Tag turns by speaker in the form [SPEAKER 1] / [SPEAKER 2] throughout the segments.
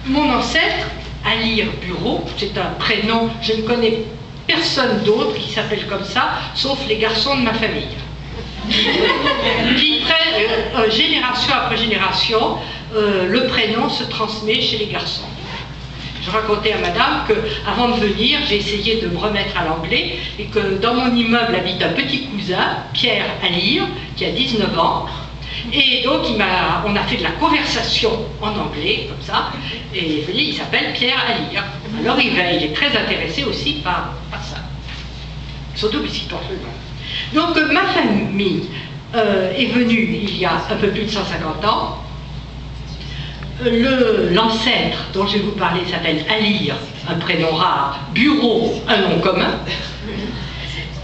[SPEAKER 1] Mon ancêtre, Alire Bureau, c'est un prénom, je ne connais personne d'autre qui s'appelle comme ça, sauf les garçons de ma famille. Qui prennent, génération après génération, le prénom se transmet chez les garçons. Je racontais à madame qu'avant de venir, j'ai essayé de me remettre à l'anglais et que dans mon immeuble habite un petit cousin, Pierre Alire, qui a 19 ans. Et donc on a fait de la conversation en anglais, comme ça, et il s'appelle Pierre Alire. Alors il est très intéressé aussi par ça. Surtout puisqu'il porte le nom. Donc ma famille est venue il y a un peu plus de 150 ans. L'ancêtre dont je vais vous parler s'appelle Alire, un prénom rare, Bureau, un nom commun.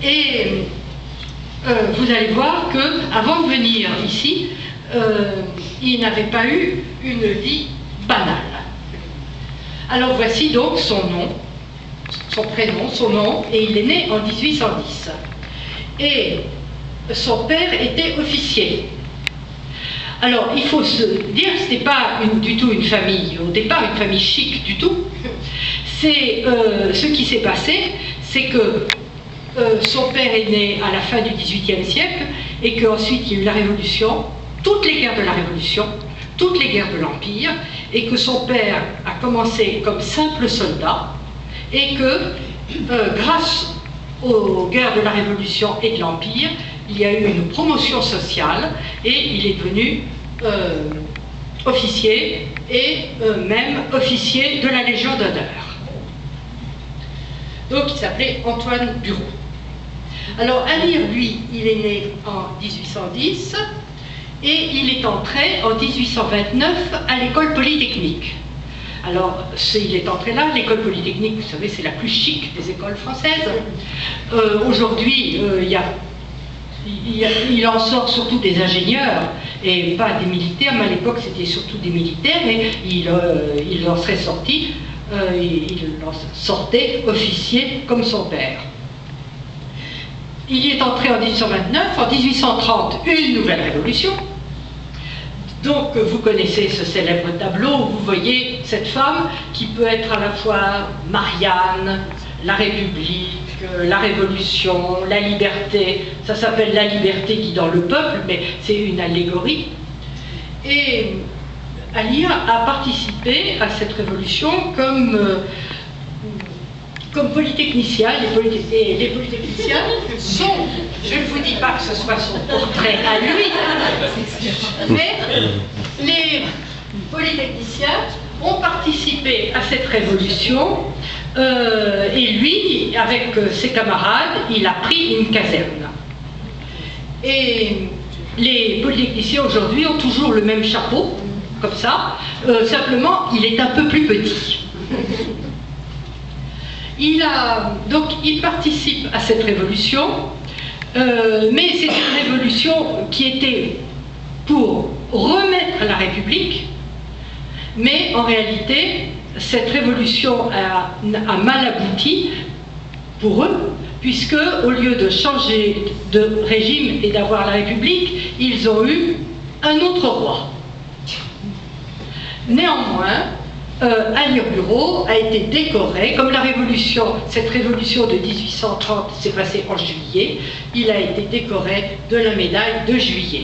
[SPEAKER 1] Et vous allez voir qu'avant de venir ici, il n'avait pas eu une vie banale. Alors voici donc son nom, son prénom, son nom, et il est né en 1810. Et son père était officier. Alors, il faut se dire que ce n'était pas du tout une famille, au départ une famille chic du tout. Ce qui s'est passé, c'est que son père est né à la fin du XVIIIe siècle et qu'ensuite il y a eu la Révolution, toutes les guerres de la Révolution, toutes les guerres de l'Empire, et que son père a commencé comme simple soldat et que grâce aux guerres de la Révolution et de l'Empire, il y a eu une promotion sociale et il est devenu officier et même officier de la Légion d'honneur. Donc il s'appelait Antoine Bureau. Alors Alire, lui, il est né en 1810 et il est entré en 1829 à l'école polytechnique. Alors, il est entré là, l'école polytechnique, vous savez, c'est la plus chic des écoles françaises. Aujourd'hui, il en sort surtout des ingénieurs et pas des militaires, mais à l'époque c'était surtout des militaires, et il en serait sorti, il en sortait officier comme son père. Il y est entré en 1829, en 1830, une nouvelle révolution. Donc vous connaissez ce célèbre tableau où vous voyez cette femme qui peut être à la fois Marianne, la République, la Révolution, la liberté. Ça s'appelle la liberté qui dans le peuple, mais c'est une allégorie. Et Alire a participé à cette révolution comme polytechnicien. Les polytechniciens sont, je ne vous dis pas que ce soit son portrait à lui, mais les polytechniciens ont participé à cette révolution et lui, avec ses camarades, il a pris une caserne. Et les polytechniciens aujourd'hui ont toujours le même chapeau, comme ça, simplement il est un peu plus petit. Il participe à cette révolution, mais c'est une révolution qui était pour remettre la République, mais en réalité, cette révolution a mal abouti pour eux, puisque au lieu de changer de régime et d'avoir la République, ils ont eu un autre roi. Néanmoins, Alire Bureau a été décoré, comme cette révolution de 1830 s'est passée en juillet, il a été décoré de la médaille de Juillet.